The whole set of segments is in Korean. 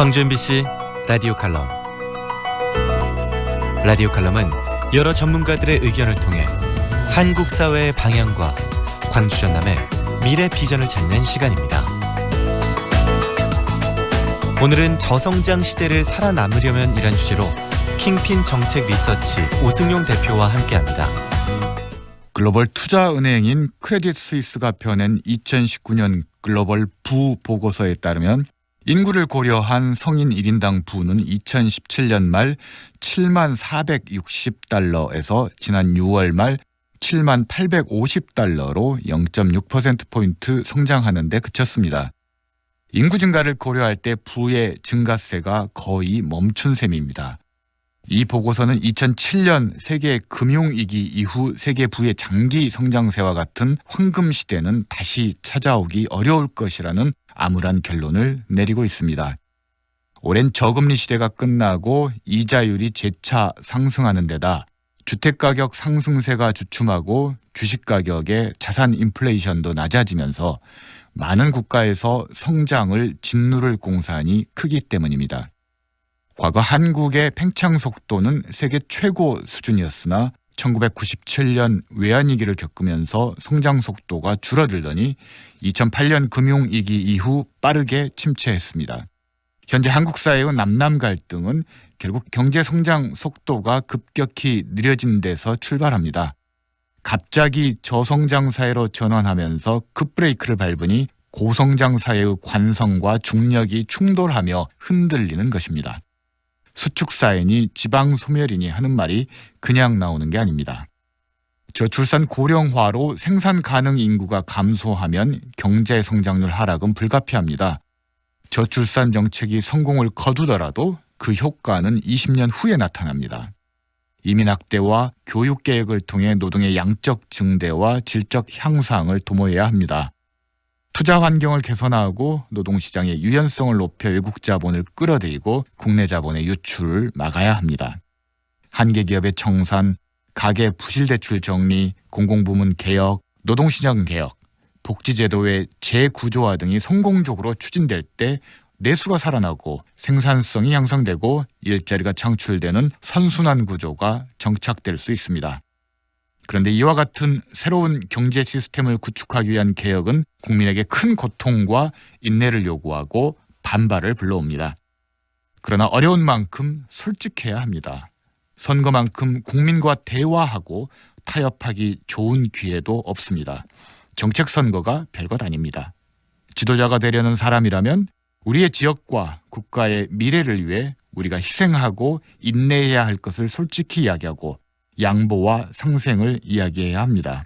광주 MBC 라디오 칼럼. 라디오 칼럼은 여러 전문가들의 의견을 통해 한국 사회의 방향과 광주 전남의 미래 비전을 찾는 시간입니다. 오늘은 저성장 시대를 살아남으려면 이란 주제로 킹핀 정책 리서치 오승용 대표와 함께합니다. 글로벌 투자은행인 크레딧 스위스가 펴낸 2019년 글로벌 부 보고서에 따르면 인구를 고려한 성인 1인당 부는 2017년 말 7만 460달러에서 지난 6월 말 7만 850달러로 0.6%포인트 성장하는 데 그쳤습니다. 인구 증가를 고려할 때 부의 증가세가 거의 멈춘 셈입니다. 이 보고서는 2007년 세계 금융위기 이후 세계 부의 장기 성장세와 같은 황금 시대는 다시 찾아오기 어려울 것이라는 암울한 결론을 내리고 있습니다. 오랜 저금리 시대가 끝나고 이자율이 재차 상승하는 데다 주택가격 상승세가 주춤하고 주식가격의 자산 인플레이션도 낮아지면서 많은 국가에서 성장을 짓누를 공산이 크기 때문입니다. 과거 한국의 팽창 속도는 세계 최고 수준이었으나 1997년 외환위기를 겪으면서 성장 속도가 줄어들더니 2008년 금융위기 이후 빠르게 침체했습니다. 현재 한국 사회의 남남 갈등은 결국 경제 성장 속도가 급격히 느려진 데서 출발합니다. 갑자기 저성장 사회로 전환하면서 급브레이크를 밟으니 고성장 사회의 관성과 중력이 충돌하며 흔들리는 것입니다. 수축사회니 지방소멸이니 하는 말이 그냥 나오는 게 아닙니다. 저출산 고령화로 생산 가능 인구가 감소하면 경제 성장률 하락은 불가피합니다. 저출산 정책이 성공을 거두더라도 그 효과는 20년 후에 나타납니다. 이민 확대와 교육 개혁을 통해 노동의 양적 증대와 질적 향상을 도모해야 합니다. 투자 환경을 개선하고 노동시장의 유연성을 높여 외국 자본을 끌어들이고 국내 자본의 유출을 막아야 합니다. 한계 기업의 청산, 가계 부실대출 정리, 공공부문 개혁, 노동시장 개혁, 복지제도의 재구조화 등이 성공적으로 추진될 때 내수가 살아나고 생산성이 향상되고 일자리가 창출되는 선순환 구조가 정착될 수 있습니다. 그런데 이와 같은 새로운 경제 시스템을 구축하기 위한 개혁은 국민에게 큰 고통과 인내를 요구하고 반발을 불러옵니다. 그러나 어려운 만큼 솔직해야 합니다. 선거만큼 국민과 대화하고 타협하기 좋은 기회도 없습니다. 정책 선거가 별것 아닙니다. 지도자가 되려는 사람이라면 우리의 지역과 국가의 미래를 위해 우리가 희생하고 인내해야 할 것을 솔직히 이야기하고 양보와 상생을 이야기해야 합니다.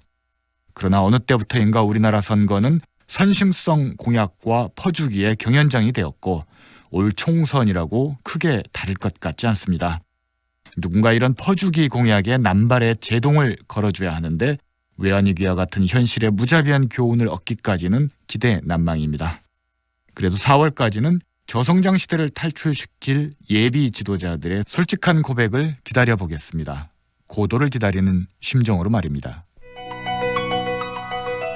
그러나 어느 때부터인가 우리나라 선거는 선심성 공약과 퍼주기의 경연장이 되었고 올 총선이라고 크게 다를 것 같지 않습니다. 누군가 이런 퍼주기 공약에 남발의 제동을 걸어줘야 하는데 외환위기와 같은 현실의 무자비한 교훈을 얻기까지는 기대 난망입니다. 그래도 4월까지는 저성장 시대를 탈출시킬 예비 지도자들의 솔직한 고백을 기다려보겠습니다. 고도를 기다리는 심정으로 말입니다.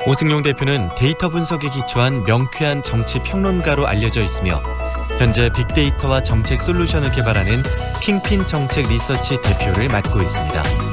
오승용 대표는 데이터 분석에 기초한 명쾌한 정치 평론가로 알려져 있으며 현재 빅데이터와 정책 솔루션을 개발하는 킹핀 정책 리서치 대표를 맡고 있습니다.